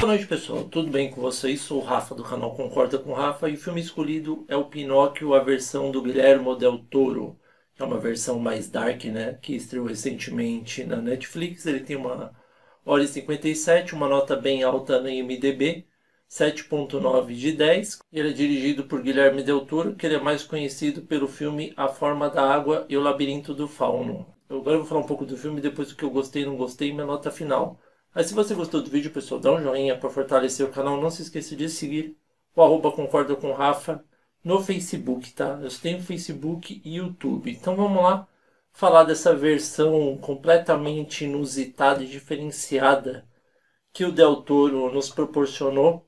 Boa noite, pessoal. Tudo bem com vocês? Sou o Rafa do canal Concorda com o Rafa e o filme escolhido é o Pinóquio, a versão do Guillermo del Toro, que é uma versão mais dark, né? Que estreou recentemente na Netflix. Ele tem 1h57, uma nota bem alta na IMDb, 7,9 de 10. Ele é dirigido por Guillermo del Toro, que ele é mais conhecido pelo filme A Forma da Água e o Labirinto do Fauno. Agora eu vou falar um pouco do filme, depois do que eu gostei e não gostei, minha nota final. Mas se você gostou do vídeo, pessoal, dá um joinha para fortalecer o canal. Não se esqueça de seguir o @concorda com Rafa no Facebook, tá? Eu tenho Facebook e YouTube. Então vamos lá falar dessa versão completamente inusitada e diferenciada que o Del Toro nos proporcionou.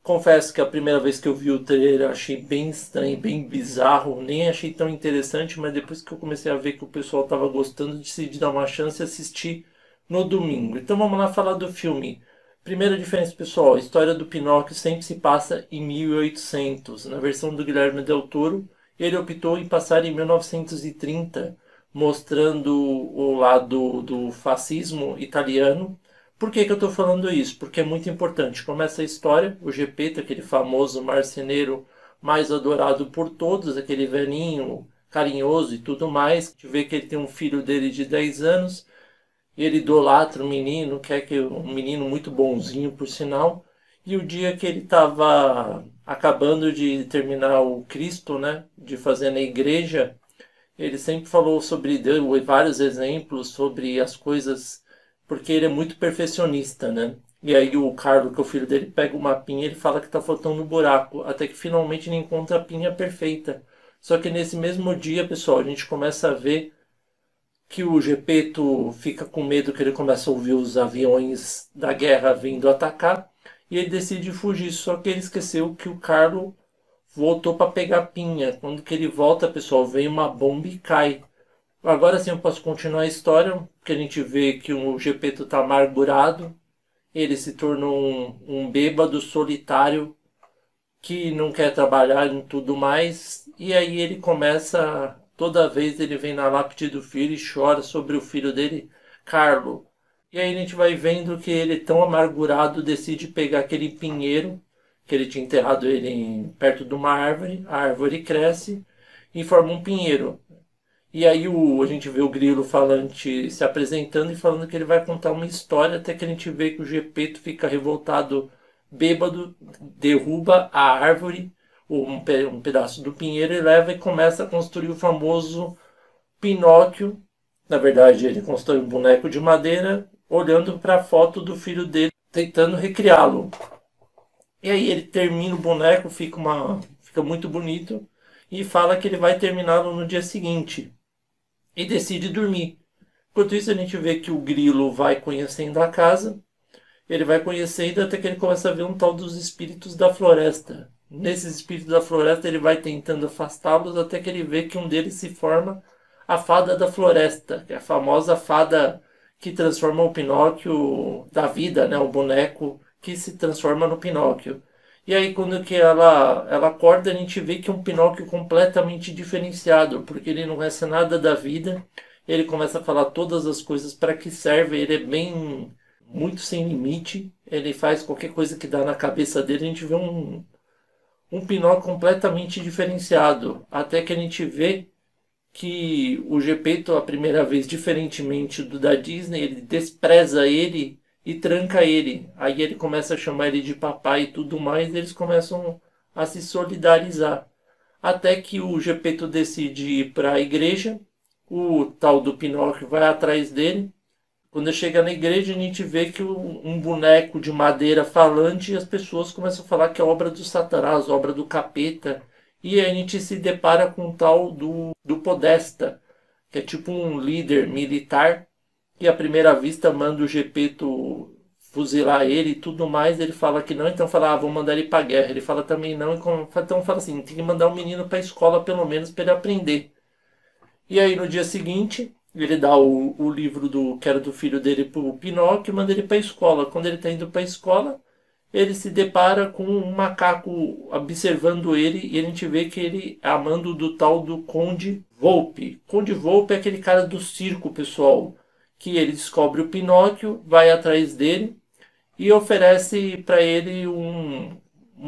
Confesso que a primeira vez que eu vi o trailer achei bem estranho, bem bizarro. Nem achei tão interessante, mas depois que eu comecei a ver que o pessoal estava gostando, decidi dar uma chance e assistir no domingo. Então vamos lá falar do filme. Primeira diferença, pessoal, a história do Pinóquio sempre se passa em 1800. Na versão do Guilherme Del Toro, ele optou em passar em 1930, mostrando o lado do fascismo italiano. Por que eu estou falando isso? Porque é muito importante. Começa a história, o Geppetto, aquele famoso marceneiro mais adorado por todos, aquele velhinho carinhoso e tudo mais. A gente vê que ele tem um filho dele de 10 anos, ele idolatra o menino, quer que um menino muito bonzinho, por sinal. E o dia que ele estava acabando de terminar o Cristo, né, de fazer na igreja, ele sempre falou sobre, deu vários exemplos sobre as coisas, porque ele é muito perfeccionista, né? E aí o Carlo, que é o filho dele, pega uma pinha e ele fala que está faltando um buraco, até que finalmente ele encontra a pinha perfeita. Só que nesse mesmo dia, pessoal, a gente começa a ver que o Geppetto fica com medo, que ele começa a ouvir os aviões da guerra vindo atacar, e ele decide fugir, só que ele esqueceu que o Carlo voltou para pegar a pinha. Quando que ele volta, pessoal, vem uma bomba e cai. Agora sim eu posso continuar a história, porque a gente vê que o Geppetto está amargurado, ele se tornou um bêbado solitário que não quer trabalhar em tudo mais, e aí ele começa, toda vez ele vem na lápide do filho e chora sobre o filho dele, Carlo. E aí a gente vai vendo que ele, tão amargurado, decide pegar aquele pinheiro, que ele tinha enterrado ele perto de uma árvore, a árvore cresce e forma um pinheiro. E aí a gente vê o grilo falante se apresentando e falando que ele vai contar uma história, até que a gente vê que o Geppetto fica revoltado, bêbado, derruba a árvore, um pedaço do pinheiro, e leva e começa a construir o famoso Pinóquio. Na verdade, ele constrói um boneco de madeira, olhando para a foto do filho dele, tentando recriá-lo. E aí ele termina o boneco, fica muito bonito, e fala que ele vai terminá-lo no dia seguinte. E decide dormir. Enquanto isso, a gente vê que o grilo vai conhecendo a casa, ele vai conhecendo até que ele começa a ver um tal dos espíritos da floresta. Nesses espíritos da floresta, ele vai tentando afastá-los até que ele vê que um deles se forma a fada da floresta, que é a famosa fada que transforma o Pinóquio da vida, né? O boneco que se transforma no Pinóquio. E aí quando que ela acorda, a gente vê que é um Pinóquio completamente diferenciado, porque ele não conhece nada da vida, ele começa a falar todas as coisas para que serve, ele é bem, muito sem limite, ele faz qualquer coisa que dá na cabeça dele, a gente vê um Pinóquio completamente diferenciado, até que a gente vê que o Geppetto, a primeira vez, diferentemente do da Disney, ele despreza ele e tranca ele. Aí ele começa a chamar ele de papai e tudo mais, e eles começam a se solidarizar. Até que o Geppetto decide ir para a igreja, o tal do Pinóquio vai atrás dele. Quando chega na igreja, a gente vê que um boneco de madeira falante, e as pessoas começam a falar que é obra do Satanás, obra do capeta. E aí a gente se depara com o tal do Podesta, que é tipo um líder militar, que à primeira vista manda o Geppetto fuzilar ele e tudo mais. Ele fala que não, então fala, vou mandar ele pra guerra. Ele fala também não, então fala assim, tem que mandar o menino pra escola pelo menos para ele aprender. E aí no dia seguinte, ele dá o livro que era do filho dele pro Pinóquio e manda ele pra escola. Quando ele tá indo pra escola, ele se depara com um macaco observando ele, e a gente vê que ele é amando do tal do Conde Volpe. Conde Volpe é aquele cara do circo, pessoal, que ele descobre o Pinóquio, vai atrás dele, e oferece para ele um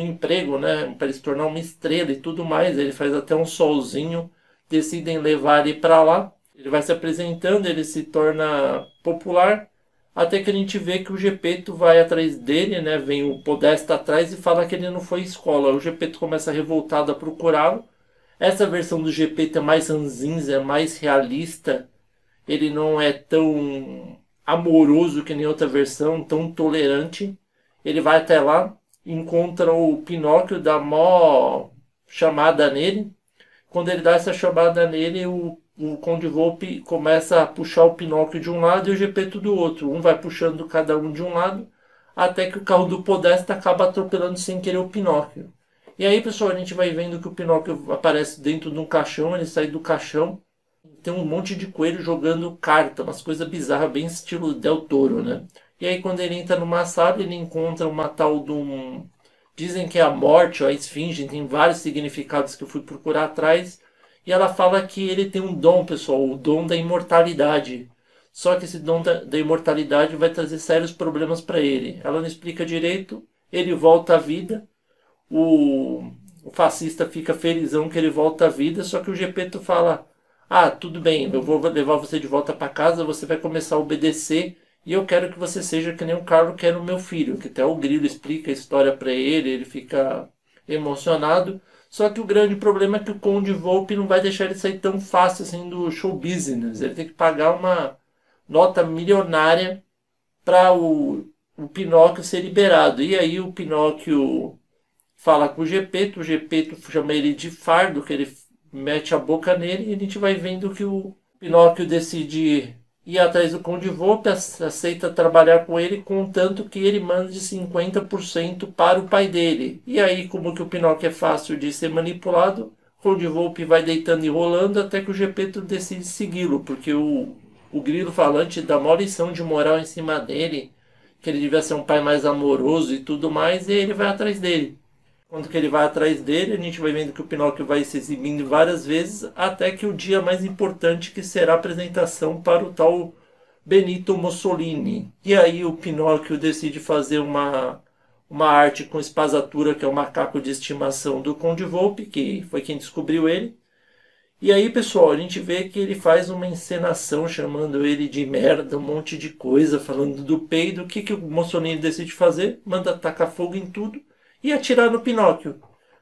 emprego, né, para ele se tornar uma estrela e tudo mais. Ele faz até um solzinho, decidem levar ele para lá. Ele vai se apresentando, ele se torna popular, até que a gente vê que o Gepeto vai atrás dele, né? Vem o Podesta atrás e fala que ele não foi à escola. O Gepeto começa revoltado a procurá-lo. Essa versão do Gepeto é mais ranzinza, é mais realista. Ele não é tão amoroso que nem outra versão, tão tolerante. Ele vai até lá, encontra o Pinóquio, dá mó chamada nele. Quando ele dá essa chamada nele, o Conde Volpe começa a puxar o Pinóquio de um lado e o Gepeto do outro. Um vai puxando cada um de um lado, até que o carro do Podesta acaba atropelando sem querer o Pinóquio. E aí, pessoal, a gente vai vendo que o Pinóquio aparece dentro de um caixão, ele sai do caixão, tem um monte de coelho jogando carta, umas coisas bizarras, bem estilo Del Toro, né? E aí, quando ele entra numa sala, ele encontra uma tal de um... Dizem que é a morte ou a esfinge, tem vários significados que eu fui procurar atrás. E ela fala que ele tem um dom, pessoal, o dom da imortalidade. Só que esse dom da imortalidade vai trazer sérios problemas para ele. Ela não explica direito, ele volta à vida, o fascista fica felizão que ele volta à vida, só que o Gepeto fala: ah, tudo bem, eu vou levar você de volta para casa, você vai começar a obedecer e eu quero que você seja que nem o Carlo que era o meu filho. Que até o Grilo explica a história para ele, ele fica emocionado. Só que o grande problema é que o Conde Volpe não vai deixar ele sair tão fácil assim do show business. Ele tem que pagar uma nota milionária para o Pinóquio ser liberado. E aí o Pinóquio fala com o Gepeto chama ele de fardo, que ele mete a boca nele, e a gente vai vendo que o Pinóquio decide ir atrás do Conde Volpe, aceita trabalhar com ele, contanto que ele mande 50% para o pai dele. E aí, como que o Pinóquio é fácil de ser manipulado, o Conde Volpe vai deitando e rolando até que o Gepeto decide segui-lo, porque o Grilo Falante dá uma lição de moral em cima dele, que ele devia ser um pai mais amoroso e tudo mais, e ele vai atrás dele. Quando que ele vai atrás dele, a gente vai vendo que o Pinóquio vai se exibindo várias vezes, até que o dia mais importante, que será a apresentação para o tal Benito Mussolini. E aí o Pinóquio decide fazer uma arte com espasatura, que é o macaco de estimação do Conde Volpe, que foi quem descobriu ele. E aí, pessoal, a gente vê que ele faz uma encenação chamando ele de merda, um monte de coisa, falando do peido. O que, que o Mussolini decide fazer? Manda tacar fogo em tudo e atirar no Pinóquio.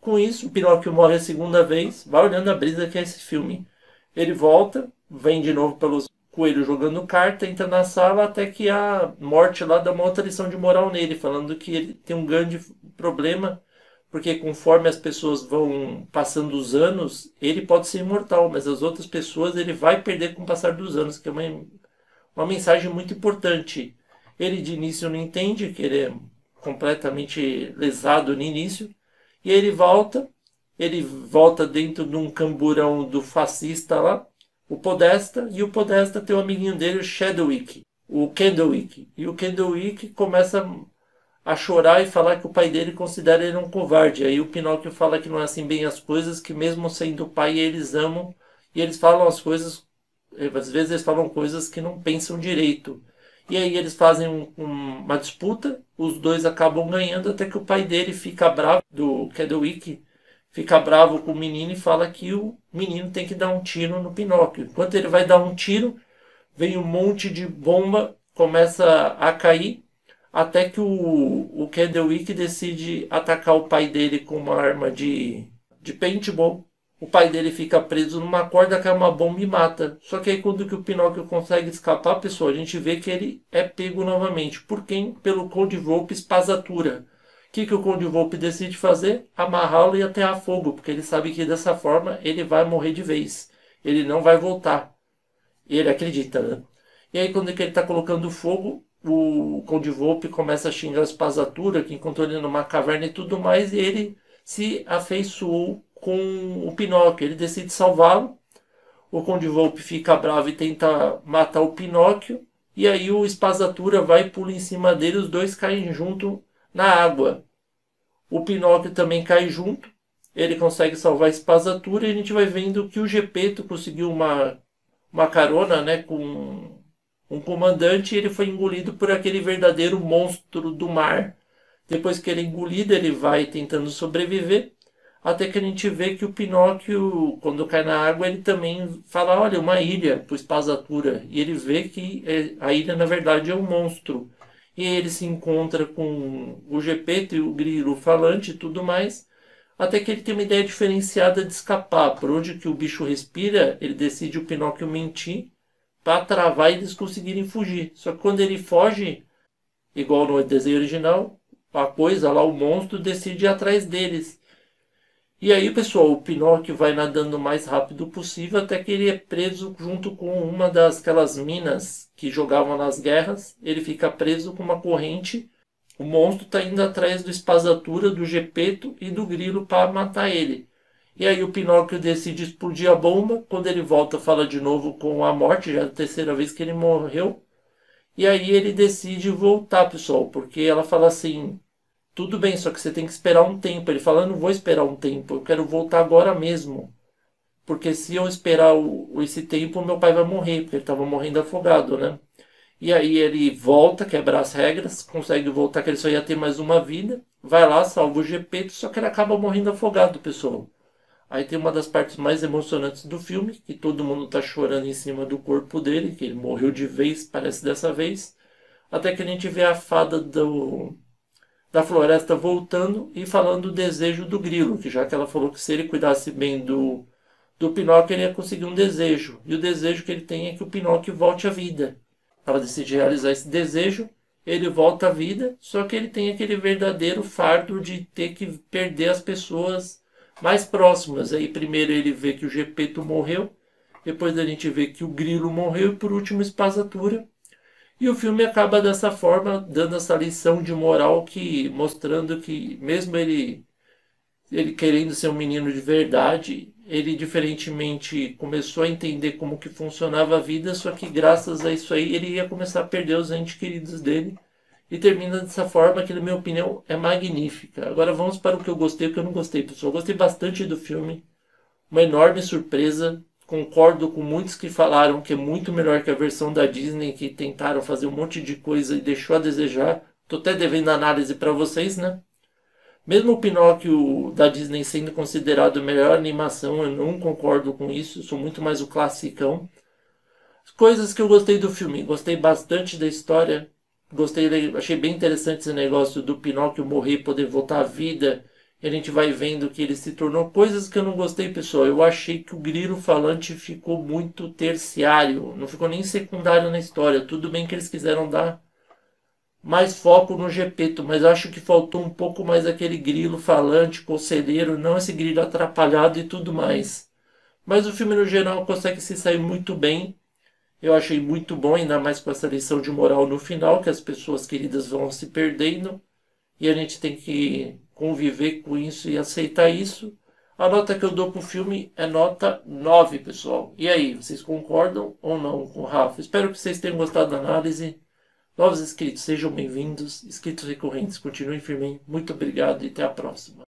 Com isso, o Pinóquio morre a segunda vez. Vai olhando a brisa que é esse filme. Ele volta, vem de novo pelos coelhos jogando carta, entra na sala até que a morte lá dá uma outra lição de moral nele, falando que ele tem um grande problema, porque conforme as pessoas vão passando os anos, ele pode ser imortal, mas as outras pessoas ele vai perder com o passar dos anos, que é uma mensagem muito importante. Ele de início não entende, que ele é completamente lesado no início, e ele volta dentro de um camburão do fascista lá, o Podesta, e o Podesta tem um amiguinho dele, o Shadowwick, o Candlewick, e o Candlewick começa a chorar e falar que o pai dele considera ele um covarde. Aí o Pinóquio fala que não é assim bem as coisas, que mesmo sendo pai eles amam, e eles falam as coisas, às vezes eles falam coisas que não pensam direito. E aí eles fazem uma disputa, os dois acabam ganhando, até que o pai dele fica bravo, do Candlewick, fica bravo com o menino e fala que o menino tem que dar um tiro no Pinóquio. Enquanto ele vai dar um tiro, vem um monte de bomba, começa a cair, até que o Candlewick decide atacar o pai dele com uma arma de paintball. O pai dele fica preso numa corda, cai uma bomba e mata. Só que aí quando que o Pinóquio consegue escapar, pessoal, a gente vê que ele é pego novamente. Por quem? Pelo Conde Volpe espasatura. O que o Conde Volpe decide fazer? Amarrá-lo e aterrar fogo, porque ele sabe que dessa forma ele vai morrer de vez. Ele não vai voltar. Ele acredita, né? E aí quando que ele está colocando fogo, o Conde Volpe começa a xingar a espasatura, que encontrou ele numa caverna e tudo mais, e ele se afeiçoou com o Pinóquio. Ele decide salvá-lo. O Conde Volpe fica bravo e tenta matar o Pinóquio. E aí o espasatura vai e pula em cima dele, os dois caem junto na água. O Pinóquio também cai junto. Ele consegue salvar a espasatura e a gente vai vendo que o Gepeto conseguiu uma carona, né, com um comandante e ele foi engolido por aquele verdadeiro monstro do mar. Depois que ele é engolido, ele vai tentando sobreviver, até que a gente vê que o Pinóquio, quando cai na água, ele também fala, olha, uma ilha, para o Espasatura. E ele vê que a ilha, na verdade, é um monstro. E aí ele se encontra com o Gepeto e o Grilo falante e tudo mais, até que ele tem uma ideia diferenciada de escapar. Por onde que o bicho respira, ele decide o Pinóquio mentir para travar e eles conseguirem fugir. Só que quando ele foge, igual no desenho original, a coisa lá, o monstro, decide ir atrás deles. E aí, pessoal, o Pinóquio vai nadando o mais rápido possível até que ele é preso junto com uma aquelas minas que jogavam nas guerras. Ele fica preso com uma corrente. O monstro está indo atrás do Espasatura, do Gepeto e do Grilo para matar ele. E aí o Pinóquio decide explodir a bomba. Quando ele volta, fala de novo com a morte, já é a terceira vez que ele morreu. E aí ele decide voltar, pessoal, porque ela fala assim, tudo bem, só que você tem que esperar um tempo. Ele fala, eu não vou esperar um tempo, eu quero voltar agora mesmo. Porque se eu esperar esse tempo, meu pai vai morrer, porque ele estava morrendo afogado, né? E aí ele volta, quebra as regras, consegue voltar, que ele só ia ter mais uma vida. Vai lá, salva o Gepeto, só que ele acaba morrendo afogado, pessoal. Aí tem uma das partes mais emocionantes do filme, que todo mundo tá chorando em cima do corpo dele, que ele morreu de vez, parece dessa vez. Até que a gente vê a fada da floresta voltando e falando o desejo do Grilo, que já que ela falou que se ele cuidasse bem do Pinóquio, ele ia conseguir um desejo. E o desejo que ele tem é que o Pinóquio volte à vida. Ela decide realizar esse desejo, ele volta à vida, só que ele tem aquele verdadeiro fardo de ter que perder as pessoas mais próximas. Aí primeiro ele vê que o Gepeto morreu, depois a gente vê que o Grilo morreu e por último o Espasatura. E o filme acaba dessa forma, dando essa lição de moral, que mostrando que mesmo ele querendo ser um menino de verdade, ele diferentemente começou a entender como que funcionava a vida, só que graças a isso aí ele ia começar a perder os entes queridos dele. E termina dessa forma que, na minha opinião, é magnífica. Agora vamos para o que eu gostei e o que eu não gostei, pessoal. Eu gostei bastante do filme, uma enorme surpresa. Concordo com muitos que falaram que é muito melhor que a versão da Disney, que tentaram fazer um monte de coisa e deixou a desejar. Tô até devendo análise para vocês, né? Mesmo o Pinóquio da Disney sendo considerado a melhor animação, eu não concordo com isso. Eu sou muito mais o classicão. Coisas que eu gostei do filme. Gostei bastante da história. Achei bem interessante esse negócio do Pinóquio morrer e poder voltar à vida. E a gente vai vendo que ele se tornou coisas que eu não gostei, pessoal. Eu achei que o Grilo falante ficou muito terciário. Não ficou nem secundário na história. Tudo bem que eles quiseram dar mais foco no Gepeto, mas acho que faltou um pouco mais aquele grilo falante, conselheiro, não esse grilo atrapalhado e tudo mais. Mas o filme no geral consegue se sair muito bem. Eu achei muito bom, ainda mais com essa lição de moral no final, que as pessoas queridas vão se perdendo e a gente tem que conviver com isso e aceitar isso. A nota que eu dou pro filme é nota 9, pessoal. E aí, vocês concordam ou não com o Rafa? Espero que vocês tenham gostado da análise. Novos inscritos, sejam bem-vindos. Inscritos recorrentes, continuem firmes. Muito obrigado e até a próxima.